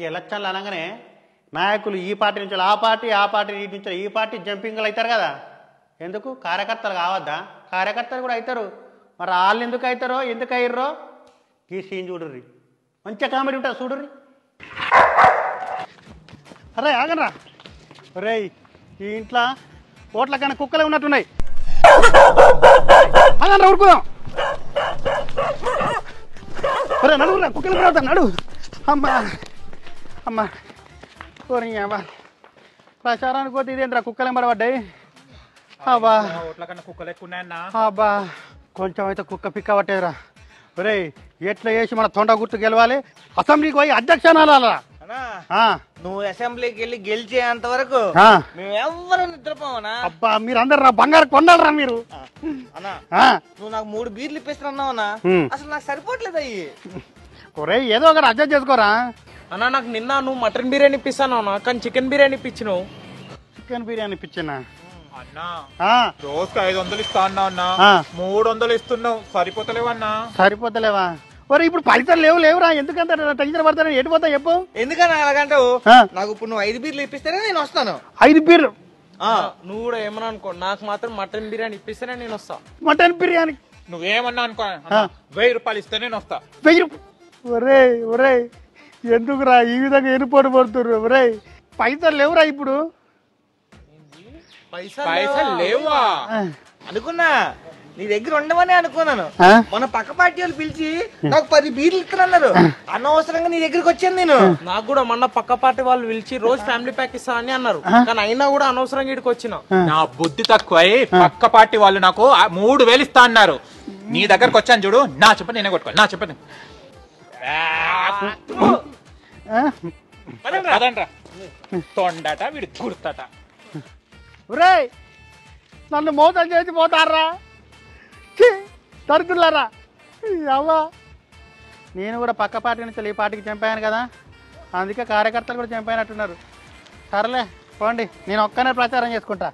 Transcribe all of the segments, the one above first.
ఎలక్షన్లు అనగానే నాయకులు ఈ పార్టీ నుంచి ఆ పార్టీ నుంచి ఈ పార్టీ జంపింగ్లు అవుతారు కదా. ఎందుకు కార్యకర్తలు కావద్దా? కార్యకర్తలు కూడా అవుతారు. మరి వాళ్ళు ఎందుకు అవుతారో ఎందుకు అయ్యారో ఈ సీన్ చూడుర్రి. మంచిగా కామెడీ ఉంటుంది చూడుర్రి. అరే ఆగనరా రే, ఈ ఇంట్లో ఓట్ల కన్నా కుక్కలే ఉన్నట్టున్నాయి. ఆగనరా ఉరుకుదాం. అరే నడువురా, కుక్కలు కూడా అవుతాను. నడు అమ్మా అమ్మా పోనీ అమ్మా. ప్రచారానికి పోతే ఇదేంట్రా కుక్కలు ఎంబడబడ్డాయి. అబ్బా ఓట్ల కన్నా కుక్కలు ఎక్కువ ఉన్నాయన్నా. అబ్బా కొంచెం అయితే కుక్క పిక్క పట్టేదిరా. ఒరే ఎట్లా చేసి మన తొండ గుర్తు గెలవాలి, అసెంబ్లీకి పోయి అధ్యక్షనాలా. నువ్వు అసెంబ్లీకి వెళ్ళి గెలిచేంత వరకు మేము ఎవ్వరు నిద్రపోవనా? అబ్బా మీరందరు నా బంగారు కొండాలరా మీరు. అన్నా నువ్వు నాకు 3 బీర్లు ఇప్పిస్తున్నావునా? అసలు నాకు సరిపోవట్లేదు అయ్యి. ఒరే ఏదో ఒకటి అడ్జస్ట్ చేసుకోరా అన్నా. నాకు నిన్న నువ్వు మటన్ బిర్యానీ ఇప్పిస్తాను అన్న, కానీ చికెన్ బిర్యానీ ఇప్పించినావు. చికెన్ బిర్యానీ ఇప్పించినా అన్నా? రోజుకి 500 ఇస్తా అన్నా అన్నా, 300 ఇస్తున్నావు. సరిపోతలేవన్నా? సరిపోతలేవా? ఒరే ఇప్పుడు ఫలితాలు లేవురా, ఎందుకంత టెన్షన్ పడతాను. ఎటు పోతా చెప్పు. ఎందుకన్నా అలాగంటావు? నాకు ఇప్పుడు నువ్వు 5 బీర్లు ఇప్పిస్తేనే నేను వస్తాను. 5 బీర్లు? నువ్వు కూడా ఏమన్నా అనుకో, నాకు మాత్రం మటన్ బిర్యానీ ఇప్పిస్తేనే నేను వస్తా. మటన్ బిర్యానీ నువ్వేమన్నా అనుకో, 1000 రూపాయలు ఇస్తే నేను వస్తా. 1000 రూపాయలు? ఒరే ఎందుకురా ఈ విధంగా ఎనుపోటు పడుతుర్రు? ఒరే పైసలు లేవురా ఇప్పుడు. పైసలు లేవా అనుకున్నా, నీ దగ్గర ఉండవని అనుకున్నాను. మన పక్క పార్టీ వాళ్ళు పిలిచి నాకు 10 బీర్లు ఇస్తున్నారు. అనవసరంగా నీ దగ్గరికి వచ్చాను నేను. నాకు కూడా మొన్న పక్క పార్టీ వాళ్ళు పిలిచి రోజు ఫ్యామిలీ ప్యాక్ ఇస్తా అని అన్నారు, కానీ అయినా కూడా అనవసరంగా ఇక్కడికి వచ్చిన. నా బుద్ధి తక్కువై పక్క పార్టీ వాళ్ళు నాకు 3000 ఇస్తా అన్నారు. నీ దగ్గరకు వచ్చాను చూడు, నా చెప్పని నేనే కొట్టుకోవాలి. నా చెప్పని తొండట వీడి గుర్తట. ఒరే నన్ను మోసం చేసి పోతారా దరిద్రులారా. అవ్వా నేను కూడా పక్క పార్టీ నుంచి ఈ పార్టీకి చంపాను కదా, అందుకే కార్యకర్తలు కూడా చంపానట్టున్నారు. సరేలే పోండి, నేను ఒక్కనే ప్రచారం చేసుకుంటా.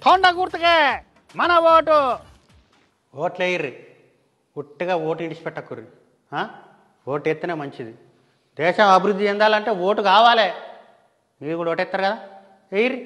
తొండ గుర్తుకే మన ఓటు. ఓట్లు వేయర్రి, ఉట్టిగా ఓటు ఇడిచిపెట్టకుర్రి. ఓటు ఎత్తనే మంచిది. దేశం అభివృద్ధి చెందాలంటే ఓటు కావాలి. మీరు కూడా ఓటు ఎత్తారు కదా, వేయర్రి.